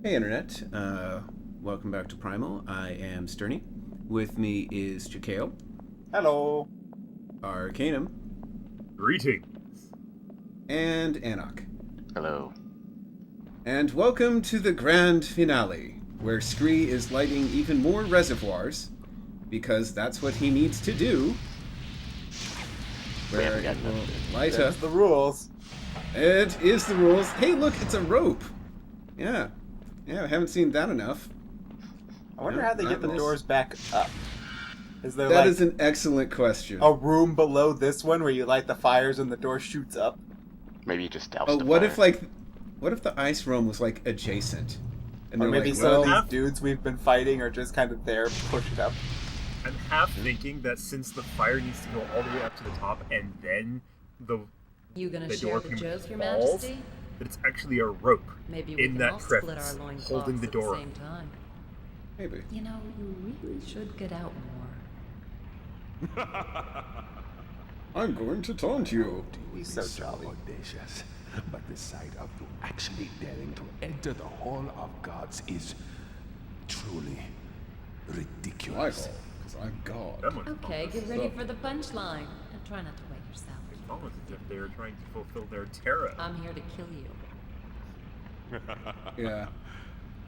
Hey Internet, welcome back to Primal. I am Sterny. With me is Jakeo, Hello. Arcanum, Greetings. and Anok. Hello. And welcome to the grand finale, where Scree is lighting even more reservoirs, because that's what he needs to do. Where it will light up. That's the rules. It is the rules. Hey look, it's a rope! Yeah, I haven't seen that enough. I wonder No, how they not get the this. doors back up. Is there That is an excellent question. a room below this one where you light the fires and the door shoots up? Maybe you just douse Oh, the what fire. what if the ice realm was like adjacent? And Or they're maybe like, some well, of these dudes we've been fighting are just kind of there, push it up. I'm half thinking that since the fire needs to go all the way up to the top and then You gonna the share door the can joke, Your falls, Majesty? that it's actually a rope Maybe we in can that all split crevice our loincloths holding the door. at the same time. maybe. You know, you really should get out more. I'm going to taunt you. He's so jolly. Audacious, but the sight of you actually daring to enter the Hall of Gods is truly My ridiculous. hall, because I'm God. That one Okay, get ready for the punchline. And try not to wet yourself. it's almost as if they were trying to fulfill their terror. I'm here to kill you. Yeah.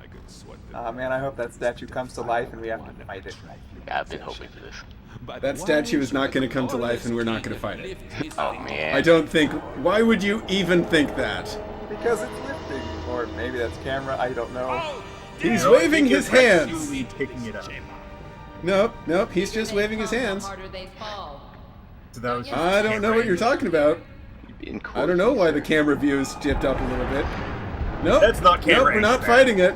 I could sweat Oh man, I hope that statue comes to life and we have to fight it. Yeah, I've been hoping for this. That statue is not going to come to life and we're not going to fight it. Oh man. I don't think... Why would you even think that? Because it's lifting. Or maybe that's camera, I don't know. He's No, I waving think his it's hands! actually picking it up. Nope, he's just waving his The hands. harder they fall. So that was I don't know what you're talking about. Being I don't know why the camera view is dipped up a little bit. Nope. That's not camera Nope, we're not angle, fighting it.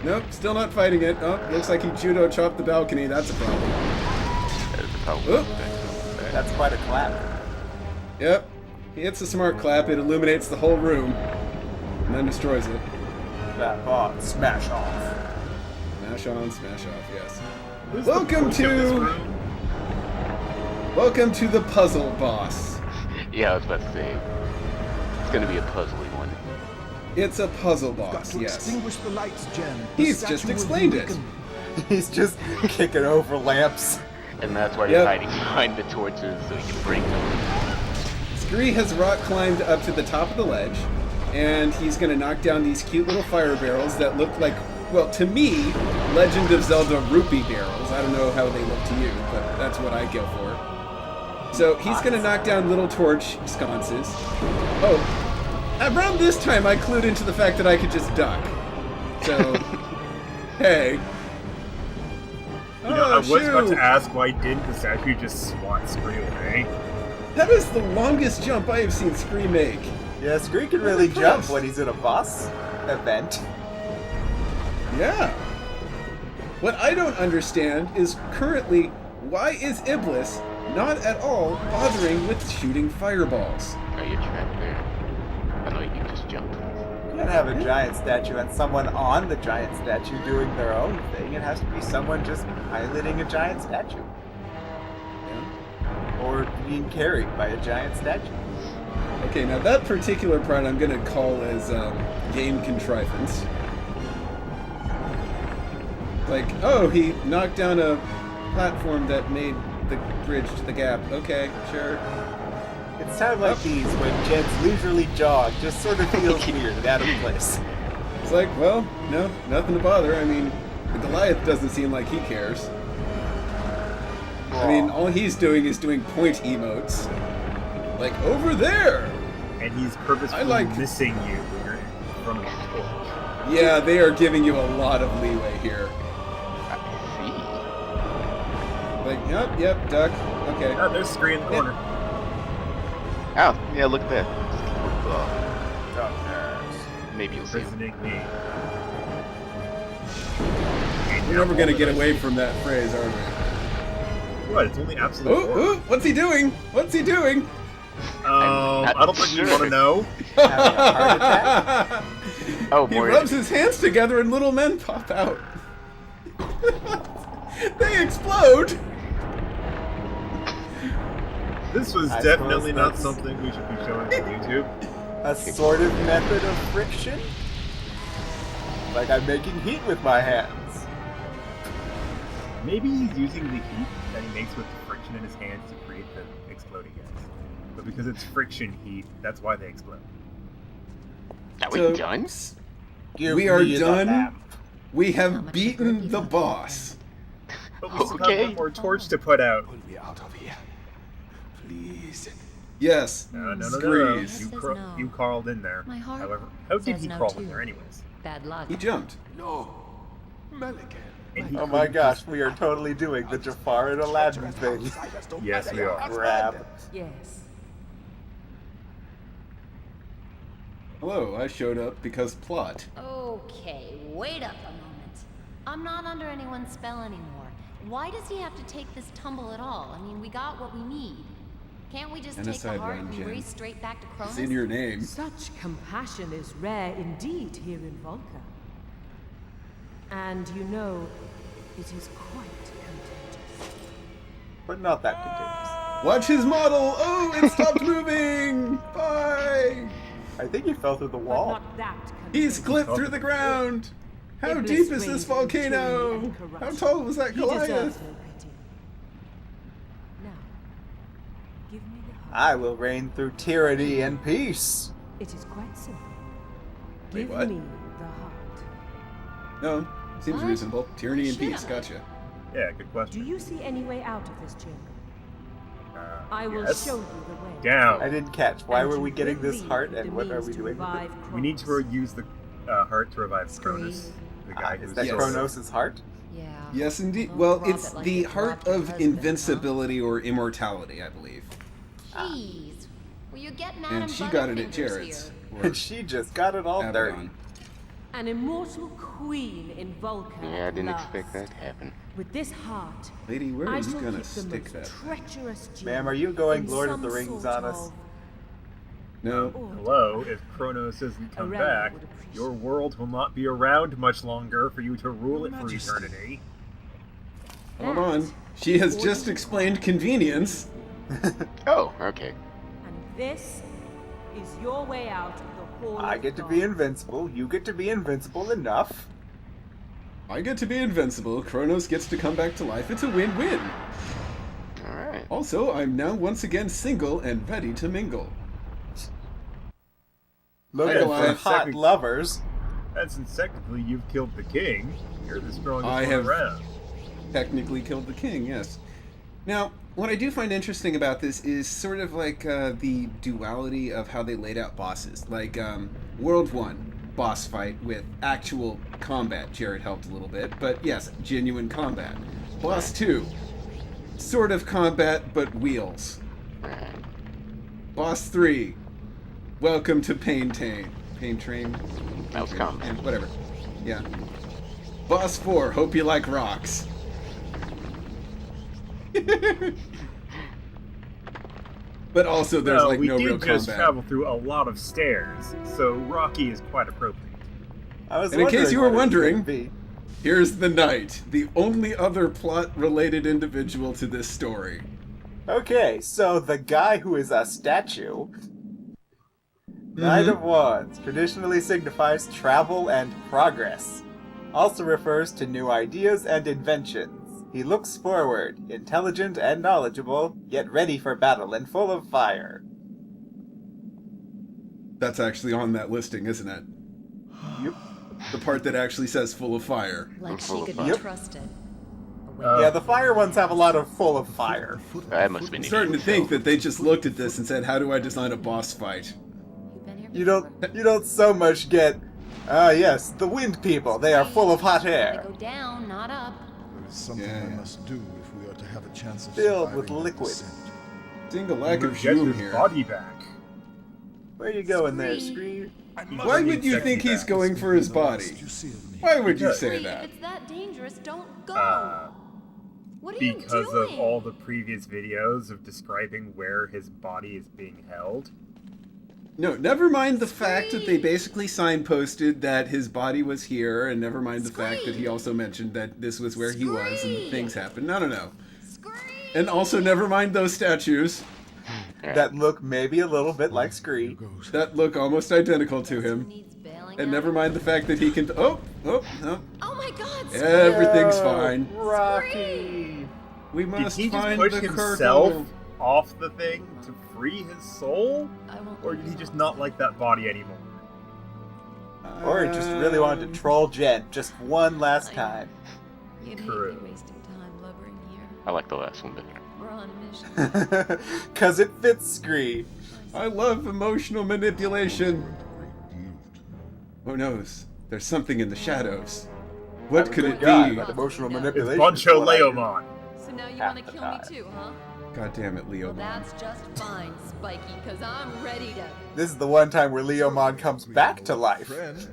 Nope, still not fighting it. Oh, looks like he judo chopped the balcony. That's a problem. That is the problem. Oop. That's quite a clap. Yep. He hits a smart clap. It illuminates the whole room. And then destroys it. That boss, smash off. Smash on, smash off, yes. Who's the Welcome point of this to... room? Welcome to the puzzle boss. Yeah, I was about to say. It's gonna be a puzzling one. It's a puzzle Got boss, to yes. extinguish the lights, Jen. The He's statue just will be explained it. weakened. He's just kicking over lamps. And that's why Yep. you're hiding behind the torches so you can break them. Scree has rock climbed up to the top of the ledge, and he's going to knock down these cute little fire barrels that look like, well, to me, Legend of Zelda rupee barrels. I don't know how they look to you, but that's what I go for. So he's going to knock down little torch sconces. Oh, around this time I clued into the fact that I could just duck. So, hey. You know, I was about shoot. to ask why didn't the statue just swat Scree away? That is the longest jump I have seen Scree make. Yeah, Scree can really jump when he's in a boss event. Yeah. What I don't understand is currently why is Iblis not at all bothering with shooting fireballs? Oh, you're trapped there. I know you can just jump. You can't have a giant statue and someone on the giant statue doing their own thing. It has to be someone just piloting a giant statue. Or being carried by a giant statue. Okay, now that particular part I'm gonna call as game contrivance. Like, oh, he knocked down a platform that made the bridge to the gap. Okay, sure. It's times like these when gents leisurely jog just sort of feels weird and out of place. It's like, well, no, nothing to bother. I mean, the Goliath doesn't seem like he cares. I mean, all he's doing is doing point emotes. Like, over there! And he's purposefully I like- missing you when you're in front of the torch. Yeah, they are giving you a lot of leeway here. I Like, yep, duck. Okay. Oh, there's Scree in the corner. see. Oh, yeah, look at that. Maybe you'll see him. Visiting me. We're never gonna get away from that phrase, are we? What? It's only absolute Ooh, horror. ooh, what's he doing? What's he doing? not I don't think you sure. want to know. Having a heart attack? Oh, He more rubs enemies. his hands together and little men pop out. They explode! This was I definitely suppose not that's- something we should be showing on YouTube. A sort of method of friction? Like I'm making heat with my hands. Maybe he's using the heat that he makes with the friction in his hands to create the exploding gas. But because it's friction heat, that's why they explode. Are we So- done? Give We are me the done. map. We How have much beaten agree the on boss. But we still have Okay. one more torch to put out. Pull me out of here. Please. Yes. No. Screes. You, Says no. you crawled in there. My heart However, how did says he no crawl too. in there anyways? Bad luck. He jumped. No. Melican. And he Oh my couldn't- gosh, we are totally doing the Jafar and Aladdin thing. Yes, we are. Grab. Yes. Hello, I showed up because plot. Okay, wait up a moment. I'm not under anyone's spell anymore. Why does he have to take this tumble at all? I mean, we got what we need. Can't we just take Genocide the heart run, and Jen. race straight back to Cronus? It's in your name. Such compassion is rare indeed here in Volca. And you know, it is quite contagious. But not that contagious. Watch his model! Oh, it stopped moving! Bye! I think he fell through the But wall. not that He's contagious. clipped through the ground! How Iblis deep is reigns this in volcano? tyranny and How corruption. tall was that He deserves Goliath? no pity. Now, give me the heart. I will reign through tyranny and peace. It is quite simple. Wait, Give what? me the heart. No, seems What? reasonable. Tyranny and Should peace, I? gotcha. Yeah, good Do question. you see any way out of this chamber? I will Yes. show you the way. Down. I didn't catch. Why And were you we getting will this leave heart with and the what are means we to doing with it? revive We need to Cronus. use the heart to revive Cronus, Scream. the guy Is who's that Yes. Kronos' heart? Yeah. Yes, indeed. Don't Well, drop it's it like the you heart dropped your of husband, huh? invincibility or immortality, I believe. Jeez. Will you get mad And and she got it at Butterfingers Jared's. here? Or And she just got it all dirty. Abaddon. An immortal queen in Volca. Yeah, I didn't at expect last. that to happen. With this heart, Lady, where are I you shall gonna keep the stick most that? treacherous gem Ma'am, are you going in Lord of the some Rings sort on us? of No. order. Hello, if Kronos doesn't come Aurelia back, would appreciate your world will not be around much longer for you to rule it for Majesty. eternity. Hold on. She has just explained convenience. Oh, okay. And this is your way out of the Hall I of get to God. be invincible. You get to be invincible enough. I get to be invincible. Kronos gets to come back to life. It's a win-win. Alright. Also, I'm now once again single and ready to mingle. Looking for Goliath. hot Second- lovers. And since technically you've killed the king, you're the strongest I one have- around. Technically killed the king, yes. Now, what I do find interesting about this is sort of like the duality of how they laid out bosses. Like World 1, boss fight with actual combat. Jared helped a little bit, but yes, genuine combat. Boss 2, sort of combat, but wheels. Alright. Boss 3, welcome to Pain Train. Pain Train? That was combat. Whatever. Yeah. Boss 4, hope you like rocks. But also there's like we no did real just combat. travel through a lot of stairs, so Rocky is quite appropriate. I was And in case wondering you were what it was wondering- gonna be. Here's the knight, the only other plot-related individual to this story. Okay, so the guy who is a statue, Knight of Wands, traditionally signifies travel and progress. Also refers to new ideas and inventions. He looks forward, intelligent and knowledgeable, yet ready for battle and full of fire. That's actually on that listing, isn't it? Yep. The part that actually says full of fire. Like full she of could fire. be Yep. trusted. Yeah, the fire ones have a lot of full of fire. That must have been I'm starting to easy. think that they just looked at this and said, how do I design a boss fight? You've been here You before. don't so much get, yes, the wind people, they are full of hot Gotta air. go down, not up. There is something Yeah, I yeah. must do if we are to have a chance of Filled with surviving the liquid. descent. Seeing a lack of Get zoom his here. body back. Where you going there, Scream. Scream? Why would you think he's going for his The last body? you see of me. Why would you Because- say Wait, that? if it's that dangerous, don't go. What are Because you doing? of all the previous videos of describing where his body is being held. No, never mind the fact that they Scream. basically signposted that his body was here, and never mind the fact that he Scream. also mentioned that this was where he was and Scream. things happened. No. Scream! And also never mind those statues That look maybe a little bit like Scream. Goes. that look almost identical to him. Needs bailing yelling And at never him? mind the fact that he can. Oh. Oh my God! Everything's Yo, fine. Rocky. We Did must he just find push the himself cargo. off the thing to free his soul? I won't Or did he just not like that body anymore? Or he just really wanted to troll Jen just one last time. You'd True. hate me wasting time blubbering here. I like the last one better. We're on a mission. Cause it fits Scree. I love emotional manipulation. Who knows? There's something in the shadows. What could it be? But emotional It's manipulation. It's is Boncho what I do. Leomon. So now you Half want to the kill me time. too, huh? God damn it, Leo. Well, that's just fine, Spiky, because I'm ready to. This is the one time where Leomon comes back to life. Friend,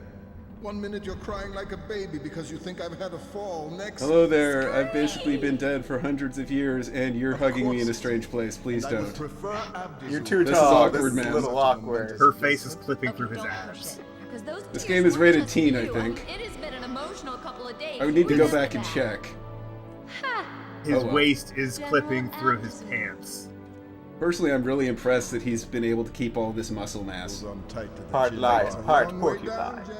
1 minute you're crying like a baby because you think I've had a fall. Next. Hello there. I've basically been dead for hundreds of years, and you're hugging me in a strange place. Please And I would don't. prefer Abdus You're too This is tall. awkward, this is man. a little awkward. Her face is clipping through his Don't push abs. it, 'cause those This tears game is weren't rated just teen, for I you. think. It has been an emotional couple of days. I would need to go Remember back and that. check. Ha! His Oh, well. waist is General clipping through his Anderson. pants. Personally, I'm really impressed that he's been able to keep all this muscle mass. Hold on tight to the Part chin. lion, It's a part long way porcupine. down, Jed.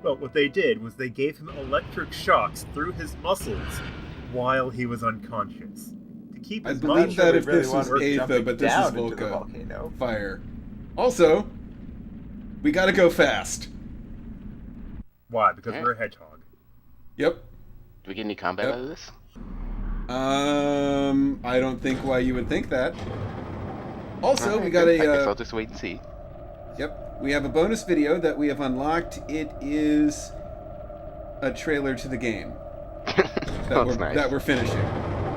Well, what they did was they gave him electric shocks through his muscles while he was unconscious. To keep I his believe muscles that we if really this want is to be Aetha, jumping but this is down into the Volca. volcano. Fire. Also, we gotta go fast. Why? Because we're a hedgehog. Yep. Do we get any combat Yep. out of this? I don't think why you would think that. Also, Alright, we got good. I guess a, I'll just wait and see. yep, we have a bonus video that we have unlocked. It is a trailer to the game That's nice. that we're finishing,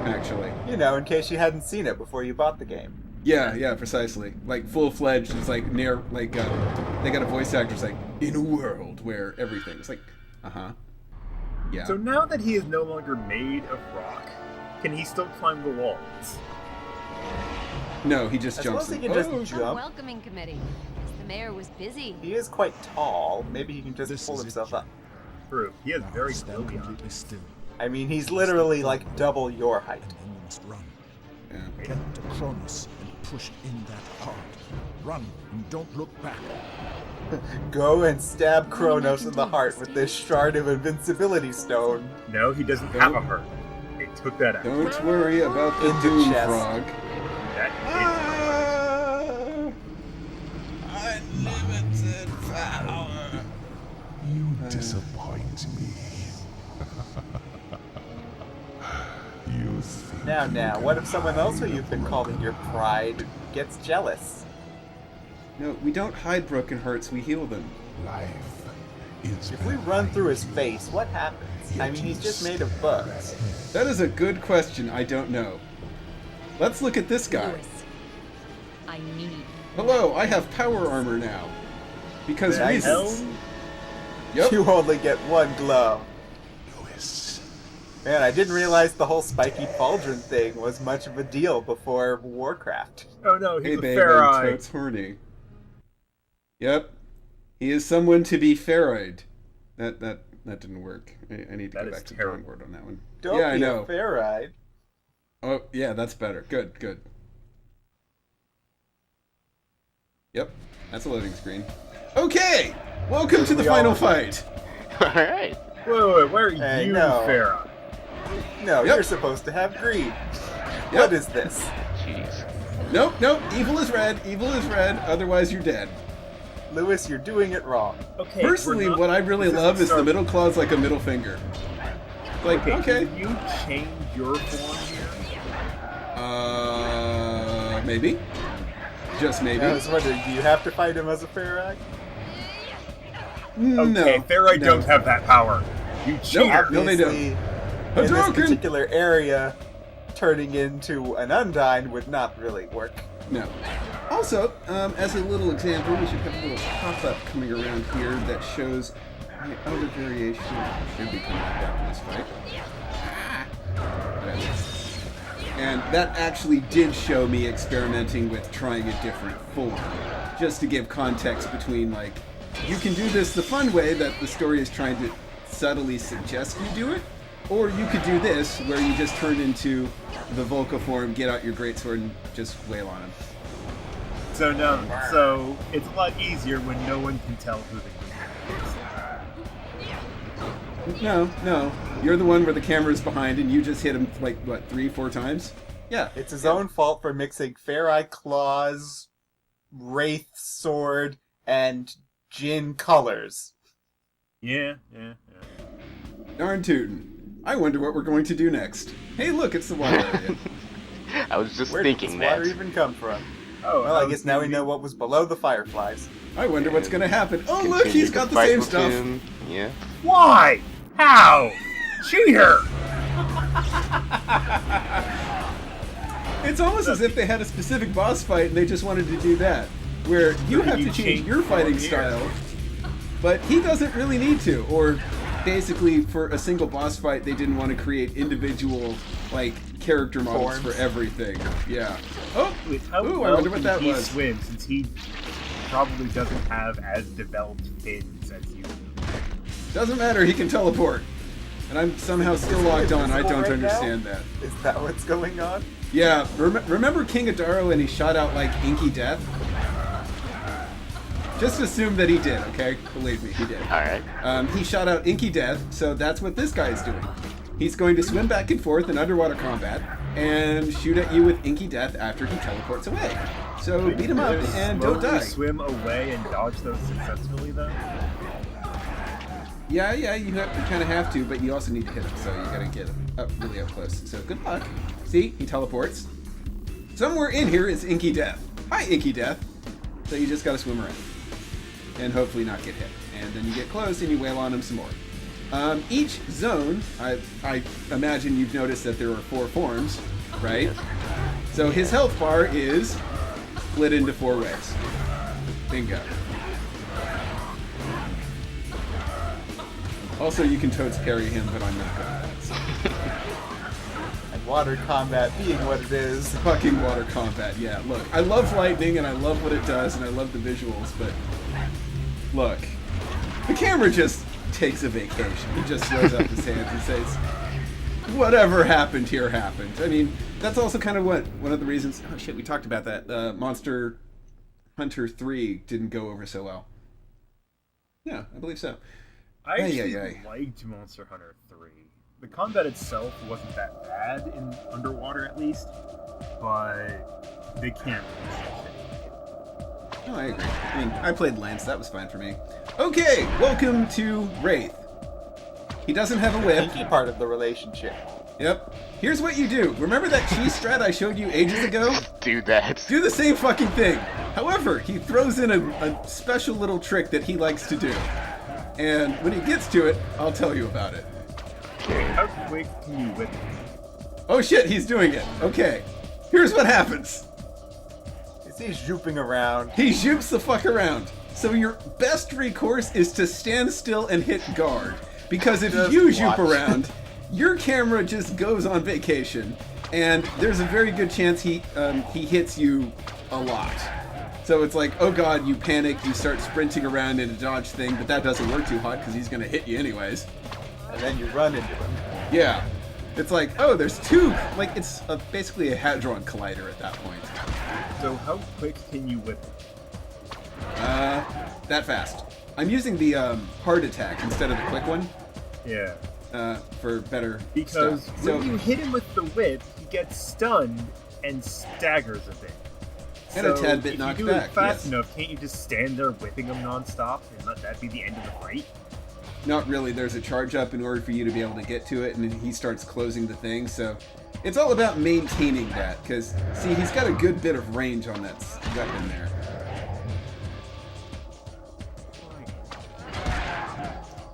actually. You know, in case you hadn't seen it before you bought the game. Yeah, precisely. Like full-fledged. It's like they got a voice actor. It's like in a world where everything's like, yeah. So now that he is no longer made of rock, can he still climb the walls? No, he just I jumps. suppose he in. can just Oh, The jump. welcoming committee. The mayor was busy. He is quite tall. Maybe he can just This pull is it, himself Jack. up. True. He has very Stand glowy eyes. completely still. I mean, he's literally like double your height. And then you must run. yeah. Get to Kronos and push in that heart. Run and don't look back. Go and stab Kronos in the heart with this shard of invincibility stone. No, he doesn't have a heart. They took that out. Don't worry about the In the Doom chest. Frog. That Unlimited power. You disappoint me. You think Now, what if someone else who you've been calling your pride gets jealous? No, we don't hide broken hearts. We heal them. life is If we run through his face, what happens? I mean, he's just made of bugs. That is a good question. I don't know. Let's look at this guy. Lewis, I need. Hello, I have power armor now. Because Nice. reasons. Yep. You only get one glow. Lewis. Man, I didn't realize the whole spiky pauldron thing was much of a deal before Warcraft. Oh no, he's Hey a babe, fair I'm eye. totes horny. Yep. He is someone to be ferroid. That didn't work. I need to That go is back to the drawing terrible. board on that one. Don't yeah, I be know. a ferrite. Oh, yeah, that's better. Good. Yep, that's a loading screen. Okay, welcome to the We final all- fight. Alright. Wait, why are Hey, you no. fair eye? No, Yep. you're supposed to have greed. Yep. What is this? Jeez. Nope, evil is red, otherwise you're dead. Lewis, you're doing it wrong. Okay. Personally, we're not- what I really this love is the Star- middle claw's like a middle finger. Like, okay, Can you change your form here? maybe. Just maybe. I was wondering, do you have to fight him as a ferrite? Okay, No. Ferrite no. don't have that power. You cheater. No, they don't. Obviously, in this Hadouken! particular area, turning into an Undyne would not really work. No. Also, as a little example, we should have a little pop-up coming around here that shows my other variation. Should be coming up after this fight. Okay. And that actually did show me experimenting with trying a different form. Just to give context between, like, you can do this the fun way that the story is trying to subtly suggest you do it, or you could do this, where you just turn into the Volca form, get out your greatsword, and just wail on him. So it's a lot easier when no one can tell who the king No. You're the one where the camera's behind and you just hit him like, what, 3-4 times? Yeah. It's his own fault for mixing Fair Eye Claws, Wraith Sword, and Jin colors. Yeah. Darn tootin'. I wonder what we're going to do next. Hey, look, it's the water area. I was just Where did thinking this that. water even come from? Oh, Well, I guess now we know what was below the fireflies. I wonder what's going to happen. Oh, look, Continue he's to got the fight same with stuff. him. Yeah. Why? How? Cheater! It's almost as if they had a specific boss fight and they just wanted to do that. Where you have to change your fighting style, but he doesn't really need to. Or basically, for a single boss fight, they didn't want to create individual, like, character models for everything. Yeah. Oh! How Ooh, I well wonder what can that he was. swim, since he probably doesn't have as developed fins as you do. Doesn't matter, he can teleport. And I'm somehow still locked on. I don't Right understand now? that. Is that what's going on? Yeah, remember King Adaro and he shot out, like, Inky Death? Just assume that he did, okay? Believe me, he did. Alright. He shot out Inky Death, so that's what this guy's doing. He's going to swim back and forth in underwater combat and shoot at you with Inky Death after he teleports away. So beat him up and don't die. Swim away and dodge those successfully, though? Yeah, you kind of have to, but you also need to hit him, so you gotta get up really up close. So good luck. See, he teleports. Somewhere in here is Inky Death. Hi, Inky Death. So you just gotta swim around and hopefully not get hit. And then you get close and you wail on him some more. Each zone, I imagine you've noticed that there are 4 forms, right? So his health bar is split into 4 ways. Bingo. Also, you can totes parry him, but I'm not gonna. And water combat being what it is. Fucking water combat, yeah. Look, I love lightning and I love what it does and I love the visuals, but look, the camera just takes a vacation. He just throws up his hands and says, whatever happened here happened. I mean, that's also kind of one of the reasons, oh shit, we talked about that. Monster Hunter 3 didn't go over so well. Yeah, I believe so. I actually liked Monster Hunter 3. The combat itself wasn't that bad in underwater, at least, but they can't Oh, I agree. I mean, I played Lance, that was fine for me. Okay, welcome to Wraith. He doesn't have a whip. Kinky part of the relationship. Yep. Here's what you do. Remember that cheese strat I showed you ages ago? Do that. Do the same fucking thing. However, he throws in a special little trick that he likes to do. And when he gets to it, I'll tell you about it. Okay, how quick can you whip? Oh shit, he's doing it. Okay. Here's what happens. Is he zooping around? He zoops the fuck around. So your best recourse is to stand still and hit guard. Because if Just you watch. zoop around, your camera just goes on vacation. And there's a very good chance he hits you a lot. So it's like, oh god, you panic, you start sprinting around in a dodge thing, but that doesn't work too hot because he's going to hit you anyways. And then you run into him. Yeah. It's like, oh, there's 2, like, it's basically a Hadron Collider at that point. So how quick can you whip? That fast. I'm using the hard attack instead of the quick one. Yeah. For better Because stuff. when So, you hit him with the whip, he gets stunned and staggers a bit. And a tad bit knocked if you do back, it fast yes. enough, can't you just stand there whipping him non-stop and let that be the end of the fight? not really. There's a charge up in order for you to be able to get to it, and then he starts closing the thing. So it's all about maintaining that, because, see, he's got a good bit of range on that weapon there.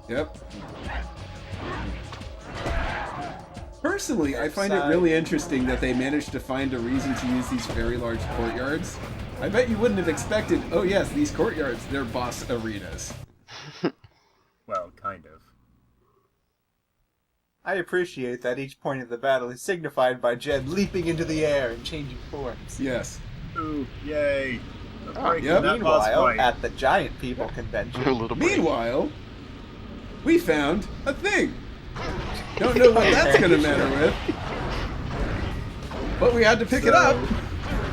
Yep. Personally, I find it really interesting that they managed to find a reason to use these very large courtyards. I bet you wouldn't have expected, oh yes, these courtyards, they're boss arenas. Well, kind of. I appreciate that each point of the battle is signified by Jed leaping into the air and changing forms. Yes. Ooh, yay. A break yep. in that boss Meanwhile, fight. at the Giant People convention, A little break. Meanwhile, we found a thing. Don't know what that's gonna matter with, but we had to pick it up.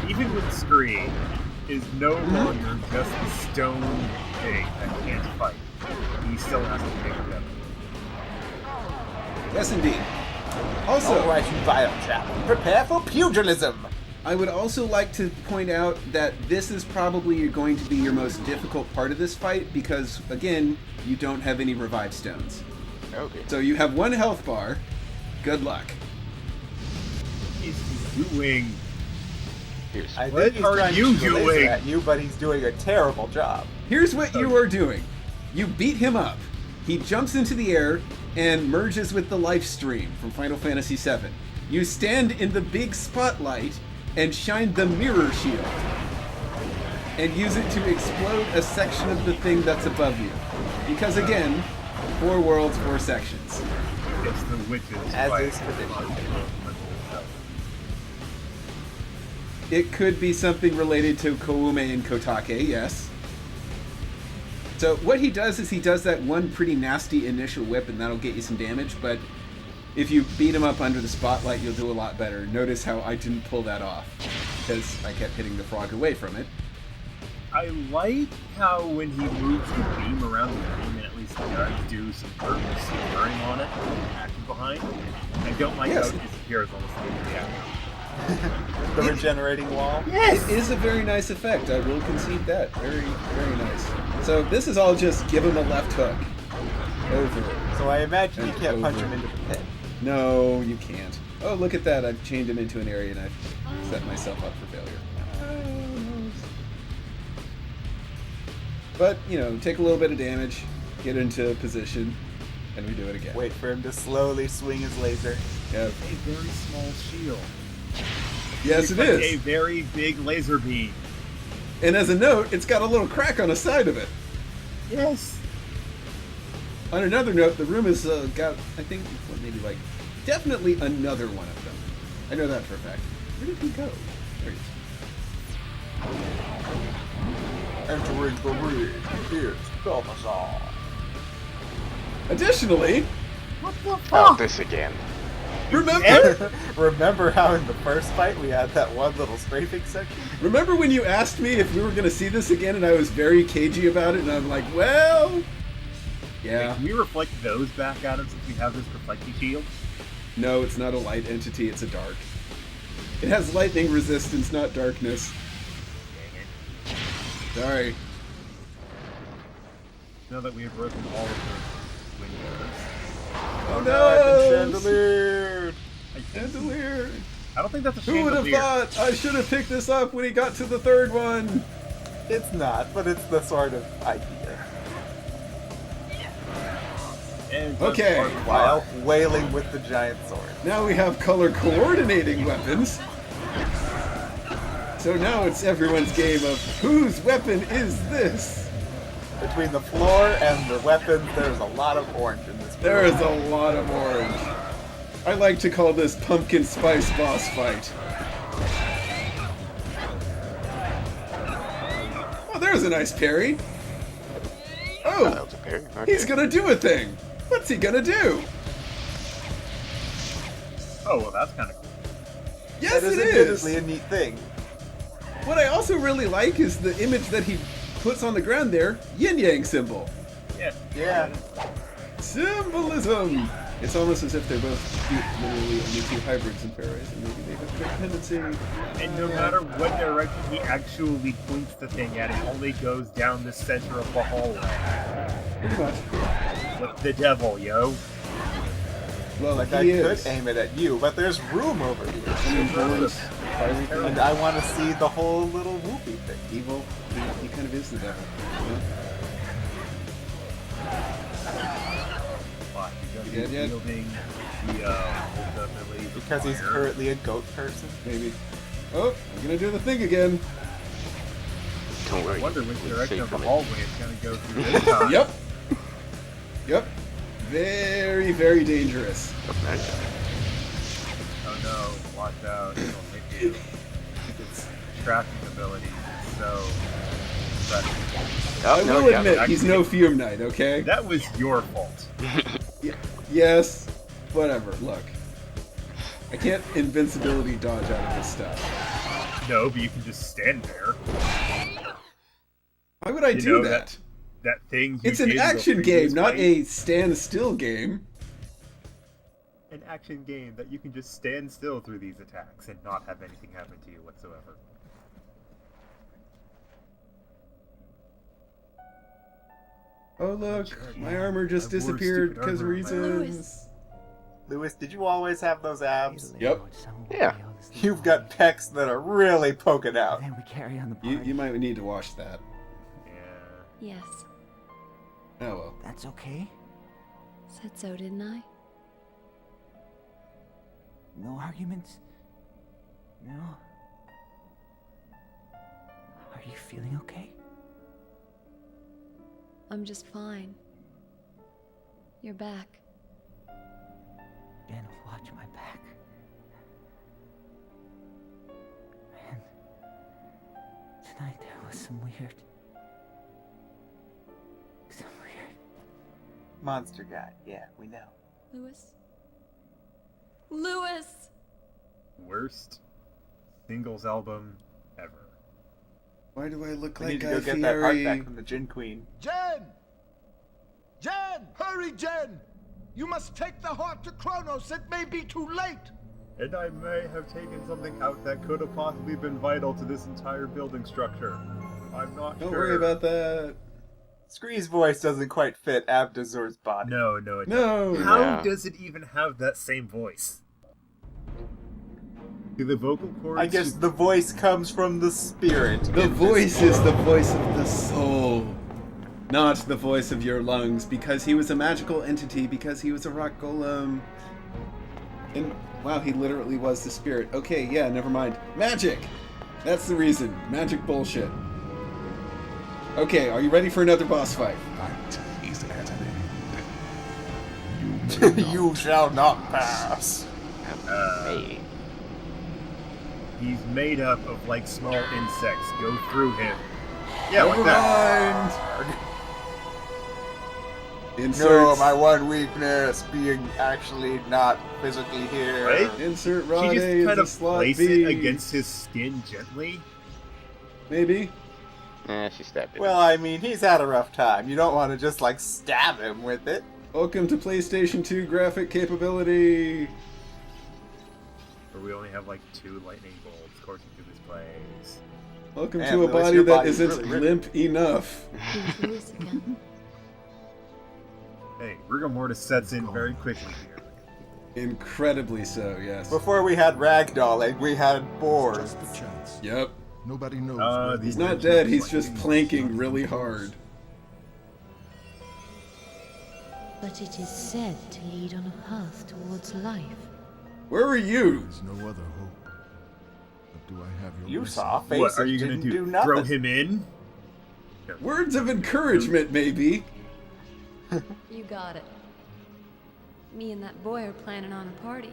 Even with Scree, is no longer just a stone thing that can't fight. He still has to pick it up. Yes, indeed. Also, Alright, you vile chap. Prepare for pugilism! I would also like to point out that this is probably going to be your most difficult part of this fight because, again, you don't have any revive stones. Okay. So you have 1 health bar. Good luck. He's doing. Here's I What think he's are trying you to shoot a laser doing? at you, but he's doing a terrible job. Here's what you are doing. You beat him up. He jumps into the air and merges with the life stream from Final Fantasy VII. You stand in the big spotlight and shine the mirror shield and use it to explode a section of the thing that's above you. Because again, 4 worlds, 4 sections. It's the witches. As fight. is tradition. It could be something related to Koume and Kotake, yes. So what he does is he does that one pretty nasty initial whip and that'll get you some damage, but if you beat him up under the spotlight, you'll do a lot better. Notice how I didn't pull that off, because I kept hitting the frog away from it. I like how when he moves the beam around the room and at least does do some purpose burning on it, action behind. I don't like Yes. how it disappears almost immediately. The regenerating wall. It is a very nice effect, I will concede that. Very, very nice. So this is all just give him a left hook. Over. So I imagine you And can't punch over. him into the pit. No, you can't. Oh, look at that. I've chained him into an area and I've set myself up for failure. But, you know, take a little bit of damage, get into position, and we do it again. Wait for him to slowly swing his laser. Yep. A very small shield. Yes, It's it like is. a very big laser beam. And as a note, it's got a little crack on the side of it. Yes. On another note, the room has got, I think, what, maybe like, definitely another one of them. I know that for a fact. Where did he go? There he is. Entering the ring. It's Balthazar. Additionally, Oh, this again. Remember how in the first fight we had that one little strafing section? remember when you asked me if we were going to see this again and I was very cagey about it and I'm like, well, yeah. Can we reflect those back at him since we have this reflecting shield? No, it's not a light entity, it's a dark. It has lightning resistance, not darkness. Dang it. Sorry. Now that we have broken all of the windows. Oh I've no! been chandeliered. Chandelier! I don't think that's a Who would have chandelier. thought I should have picked this up when he got to the 3rd one? It's not, but it's the sort of idea. And it's Okay. part of the While fire. wailing with the giant sword. Now we have color coordinating weapons. So now it's everyone's game of whose weapon is this? Between the floor and the weapons, there's a lot of orange in this There room. is a lot of orange. I like to call this pumpkin spice boss fight. Oh, there's a nice parry. Oh, that Oh, was a parry. Okay. he's gonna do a thing. What's he gonna do? Oh, well, that's kind of cool. Yes, That is it admittedly is. a neat thing. What I also really like is the image that he puts on the ground there, yin-yang symbol. Yeah. Yeah. Symbolism! It's almost as if they're both cute, literally, only 2 hybrids in pairwise, and maybe they have great tendency. And no matter what direction he actually points the thing at, it only goes down the center of the hallway. Pretty much. What the devil, yo? Well, Like I he could is. aim it at you, but there's room over here. And Boris, fiery thing. And I want to see the whole little whoopee thing. Evil, he kind of is the devil. You know? Why? Because You he's dead yet? wielding the ability to Because he's fire. currently a goat person. Maybe. Oh, I'm gonna do the thing again. Don't I worry. wonder which You're direction safe of the from it. hallway it's gonna go through this time. Yep. Yep. Very, very dangerous. Oh, nice. Oh no, watch out, it'll hit you. It's, Tracking ability is so impressive. I Oh, no, will yeah. admit, he's no Fume Knight, okay? That was your fault. Yes. Whatever, look. I can't invincibility dodge out of this stuff. No, but you can just stand there. Why would I You do know that? That thing. you It's an did the action previous game, not fight. a stand still game. an action game that you can just stand still through these attacks and not have anything happen to you whatsoever. Oh look, my armor just I wore disappeared stupid because armor. reasons. Lewis, did you always have those abs? Yep. Yeah. You've got pecs that are really poking out. Then we carry on the party. You might need to wash that. Yeah. Yes. Oh well. That's okay. Said so, didn't I? No arguments? No? Are you feeling okay? I'm just fine. You're back. Ben, watch my back. Man, tonight there was some weird... Monster guy. Yeah, we know. Lewis? Lewis! Worst singles album ever. Why do I look We like need to Guy go get that heart Fieri? back from the Gin Queen. Jen! Jen! Hurry, Jen! You must take the heart to Kronos. It may be too late. And I may have taken something out that could have possibly been vital to this entire building structure. I'm not Don't sure. worry about that. Scree's voice doesn't quite fit Abdazur's body. No, it doesn't. No. How No. does it even have that same voice? Do the vocal cords... I guess the voice comes from the spirit. The in this voice is the world. voice of the soul, not the voice of your lungs, because he was a magical entity, because he was a rock golem. And, wow, he literally was the spirit. Okay, yeah, never mind. Magic! That's the reason. Magic bullshit. Okay, are you ready for another boss fight? Fight is at an end. You shall not pass. Hey. He's made up of, like, small insects. Go through him. Yeah, like that. Mind! No, Insert, my one weakness being actually not physically here. Right? insert She Rade just kind into of slot place B. it against his skin gently. Maybe. She stabbed it. Well, I mean, he's had a rough time. You don't want to just, like, stab him with it. Welcome to PlayStation 2 graphic capability. Where we only have, like, 2 lightning bolts coursing through this place. Welcome Man, to a Lewis, body your that body's isn't really ripped. limp enough. Here's Lewis again. Hey, rigor mortis sets in very quickly here. Incredibly so, yes. Before we had ragdolling, we had boars. Just a chance. Yep. Nobody knows. where the He's not original dead, he's lightning just is. planking really hard. But it is said to lead on a path towards life. Where were you? There's no other hope. But do I have your You blessing? saw faces What are you gonna didn't do? nothing. Throw him in? Words of encouragement, maybe. You got it. Me and that boy are planning on a party.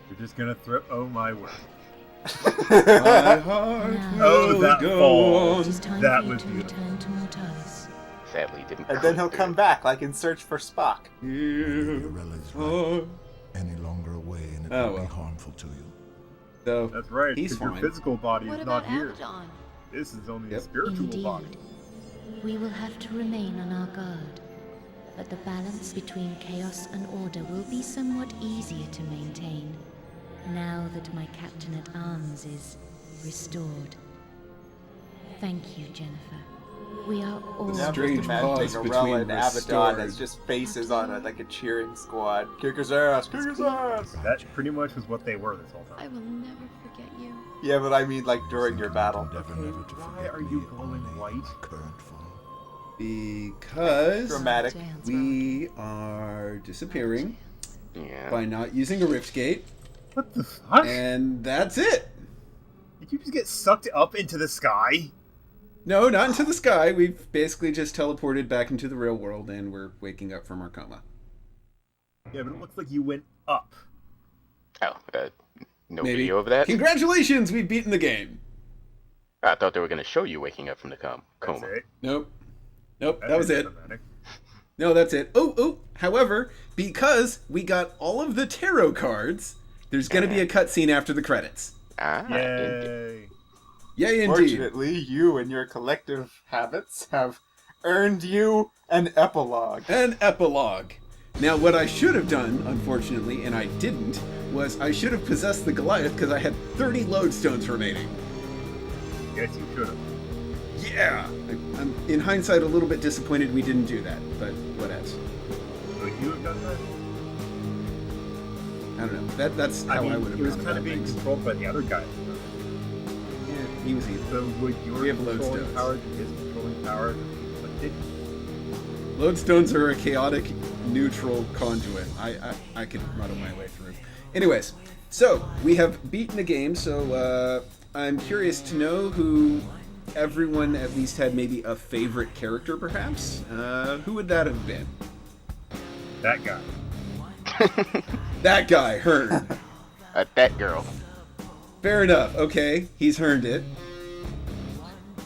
You're just gonna throw... Oh my word. My heart Now, Oh, will that go fall. on. it is time That for you was to beautiful. return to Mortalis. Sadly, didn't. And then he'll come back, like in Search for Spock. Here Urella's are- right. Any longer away and it Oh, will well. be harmful to you. So, That's right, he's because your fine. physical body What is about not here. Abaddon? This is only Yep. a spiritual Indeed. body. We will have to remain on our guard. But the balance between chaos and order will be somewhat easier to maintain, now that my captain at arms is restored. Thank you, Jennifer. We are all... Now I'm Strange just imagining pause Arella between and Abaddon restored. as just faces on a, like a cheering squad. Kick his ass! Kick his ass! That pretty much was what they were this whole I time. will never forget you. Yeah, but I mean, like during your battle. Endeavor never to Why forget are me you or going my white? Current form. because Dramatic. we are disappearing Yeah. by not using a rift gate, What the fuck? and that's it. Did you just get sucked up into the sky? No, not into the sky. We've basically just teleported back into the real world, and we're waking up from our coma. Yeah, but it looks like you went up. Oh, no Maybe. video of that? Congratulations, we've beaten the game. I thought they were going to show you waking up from the That's coma. it. Nope. Nope, that was it. Dramatic. No, that's it. Oh, however, because we got all of the tarot cards, there's going to be a cutscene after the credits. Ah, Yay. Yay, indeed. Fortunately, you and your collective habits have earned you an epilogue. An epilogue. Now, what I should have done, unfortunately, and I didn't, was I should have possessed the Goliath because I had 30 lodestones remaining. Yes, you should have. Yeah! I'm, in hindsight, a little bit disappointed we didn't do that, but whatevs. Would you have done that? I don't know. That's how I would have he was gone kind about of being things. controlled by the other guy. Yeah, he was evil. So would We your have controlling lodestones. powers and his controlling powers be conflicted? Lodestones are a chaotic, neutral conduit. I can muddle my way through. Anyways, so we have beaten the game, so I'm curious to know who everyone at least had maybe a favorite character, perhaps? Who would that have been? That guy. That guy, Hearn. That girl. Fair enough. Okay, he's earned it.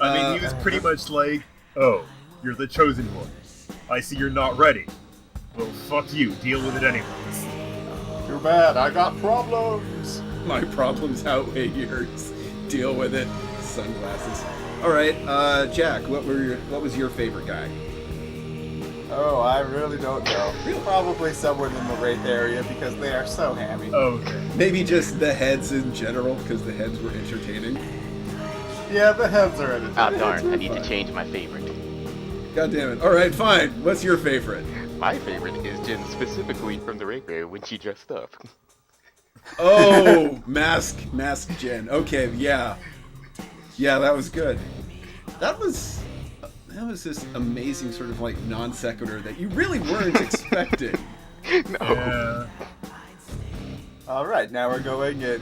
I mean, he was pretty much like, oh, you're the chosen one. I see you're not ready. Well, fuck you. Deal with it anyways. Too bad, I got problems. My problems outweigh yours. Deal with it. Sunglasses. All right, Jack. What was your favorite guy? Oh, I really don't know. Probably someone in the Wraith area because they are so hammy. Oh, okay. Maybe just the heads in general, because the heads were entertaining. Yeah, the heads are entertaining. Ah, darn. I need to change my favorite. God damn it. All right, fine. What's your favorite? My favorite is Jen specifically from the Wraith area when she dressed up. Oh, Mask Jen. Okay, yeah. Yeah, that was good. That was this amazing sort of like non sequitur that you really weren't expecting. No. Yeah. Alright, now we're going in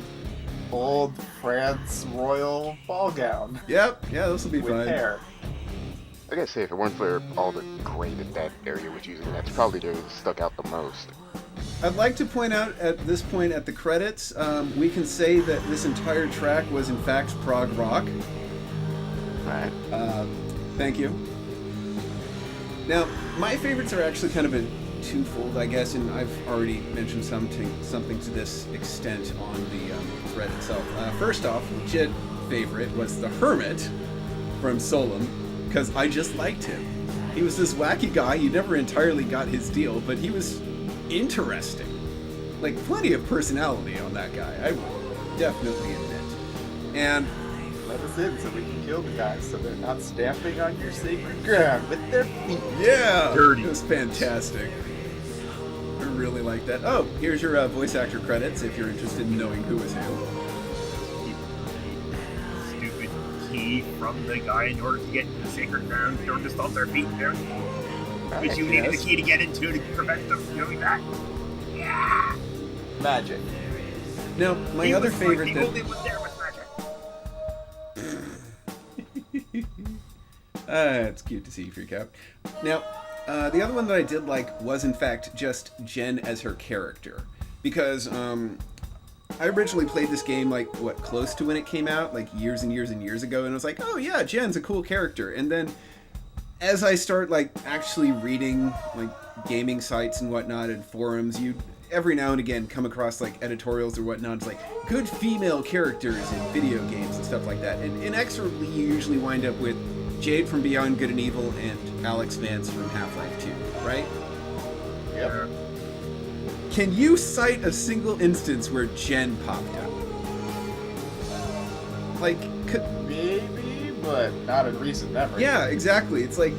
old France royal ball gown. Yep, yeah, this will be With fun. hair. I gotta say, if it weren't for all the gray that area was using, that's probably the area that stuck out the most. I'd like to point out at this point at the credits, we can say that this entire track was in fact prog rock. Right. Thank you. Now, my favorites are actually kind of a twofold, I guess, and I've already mentioned something to this extent on the thread itself. First off, legit favorite was the Hermit from Solum, because I just liked him. He was this wacky guy. You never entirely got his deal, but he was interesting. Like, plenty of personality on that guy, I would definitely admit. And Let us in so we can kill the guys so they're not stamping on your sacred ground with their feet. yeah, Dirty. it was fantastic. I really like that. Oh, here's your voice actor credits if you're interested in knowing who is who. Stupid key from the guy in order to get into the sacred ground, in order to stop their feet there. Which you needed the key to get into to prevent them from doing that. Yeah! Magic. Now, my other favorite the that... only one there was magic. It's cute to see you freak out. Now, the other one that I did like was in fact just Jen as her character. Because I originally played this game like, close to when it came out, like years and years and years ago, and I was like, oh yeah, Jen's a cool character. And then as I start like actually reading like gaming sites and whatnot and forums, you every now and again come across like editorials or whatnot. It's like good female characters in video games and stuff like that. And inexorably you usually wind up with Jade from Beyond Good and Evil and Alex Vance from Half-Life 2, right? Yep. Can you cite a single instance where Jen popped up? Like, Maybe, but not in recent memory. yeah, exactly. It's like,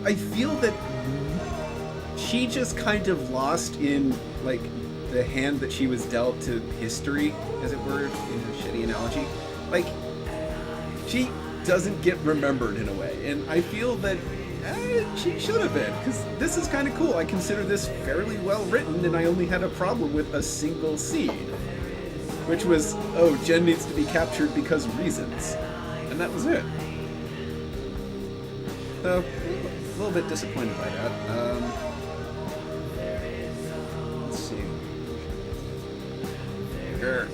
I feel that she just kind of lost in, like, the hand that she was dealt to history, as it were, in a shitty analogy. Like, she doesn't get remembered in a way, and I feel that she should have been, because this is kind of cool. I consider this fairly well written, and I only had a problem with a single scene, which was, oh, Jen needs to be captured because reasons, and that was it. So, a little bit disappointed by that. Let's see. Sure.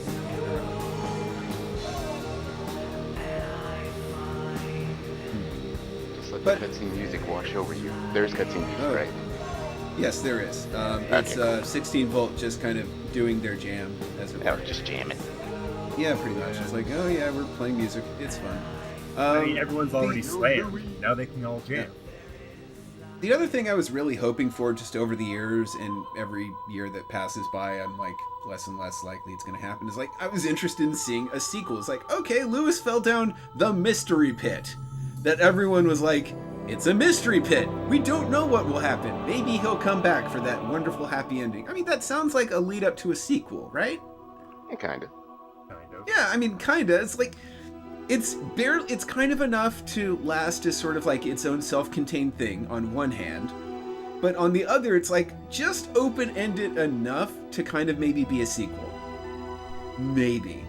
Let the cutscene music wash over you. There's cutscene music, right? Yes, there is. It's 16 volt just kind of doing their jam, as it were. Or just jamming. Yeah, pretty much. It's like, oh yeah, we're playing music. It's fun. I mean, everyone's already slammed. Now they can all jam. The other thing I was really hoping for just over the years, and every year that passes by, I'm like less and less likely it's going to happen, is like I was interested in seeing a sequel. It's like, okay, Lewis fell down the mystery pit. That everyone was like, it's a mystery pit. We don't know what will happen. Maybe he'll come back for that wonderful happy ending. I mean, that sounds like a lead up to a sequel, right? Yeah, kinda. Yeah, I mean, kinda. It's like, it's kind of enough to last as sort of like its own self-contained thing on one hand, but on the other, it's like just open-ended enough to kind of maybe be a sequel. Maybe.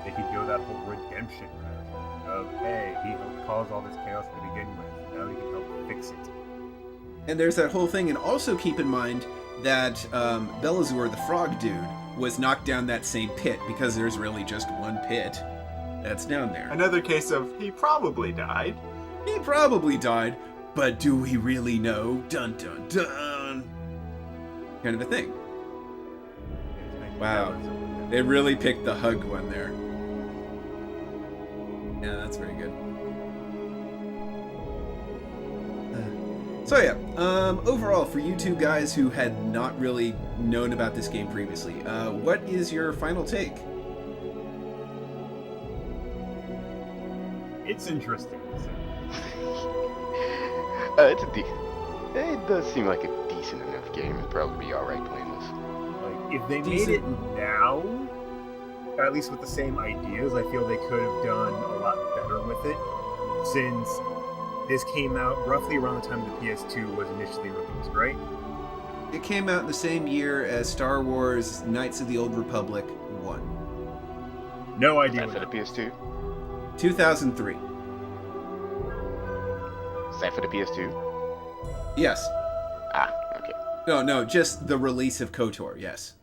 They could go that whole redemption route of, hey, he helped cause all this chaos to begin with. Now he can help fix it. And there's that whole thing, and also keep in mind that Belazur, the frog dude, was knocked down that same pit because there's really just one pit that's down there. Another case of he probably died. He probably died, but do we really know? Dun dun dun. Kind of a thing. Wow. They really picked the hug one there. Yeah, that's very good. So yeah, overall, for you two guys who had not really known about this game previously, what is your final take? It's interesting. It does seem like a decent enough game. It'd probably be alright playing this. Like, if they made it now, or at least with the same ideas, I feel they could have done a lot better with it, since this came out roughly around the time the PS2 was initially released, right? It came out in the same year as Star Wars Knights of the Old Republic 1. No idea. Is that for the PS2? 2003. Is that for the PS2? Yes. Ah, okay. No, just the release of KOTOR, yes.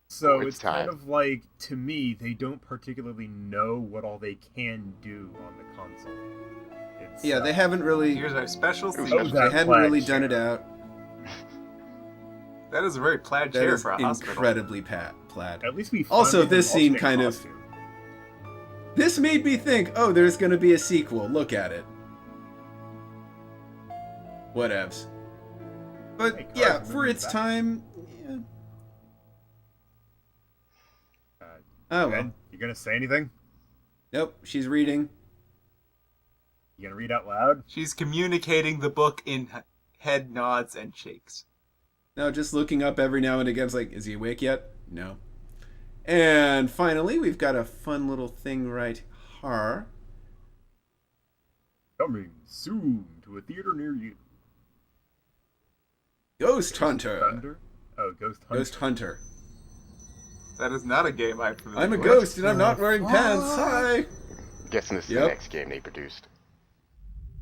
So it's kind of like, to me, they don't particularly know what all they can do on the console. Yeah, they haven't really... Here's our special seat. They hadn't really done it out. That is a very plaid chair for a hospital. Incredibly plaid. At least we also, this scene kind of... This made me think, oh, there's going to be a sequel. Look at it. Whatevs. But yeah, for its time... Yeah. Oh, well. You gonna say anything? Nope, she's reading. You gonna read out loud? She's communicating the book in head nods and shakes. No, just looking up every now and again. It's like, is he awake yet? No. And finally, we've got a fun little thing right here. Coming soon to a theater near you. Ghost Hunter. Oh, Ghost Hunter. Ghost Hunter. That is not a game I'm familiar I'm a with. ghost and I'm not wearing pants. Hi. I'm guessing this is the next game they produced.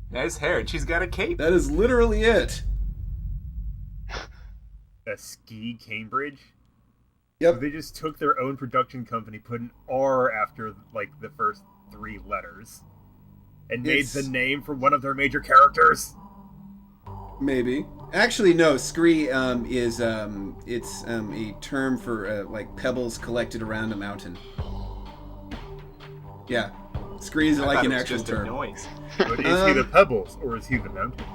Nice hair, and she's got a cape. That is literally it. A ski Cambridge? Yep. So they just took their own production company, put an R after, like, the first 3 letters, and made the name for one of their major characters. Maybe. Actually, no. Scree is it's a term for like pebbles collected around a mountain. Yeah, Scree is like an actual term. Noise. But is he the pebbles or is he the mountain?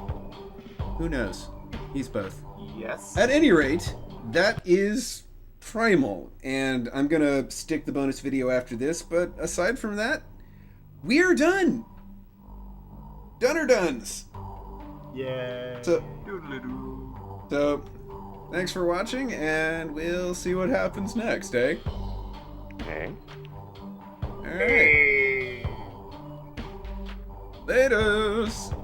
Who knows? He's both. Yes. At any rate, that is Primal, and I'm gonna stick the bonus video after this. But aside from that, we're done. Done or dones. Yeah. So, thanks for watching, and we'll see what happens next, eh? Okay. Alright. Laters!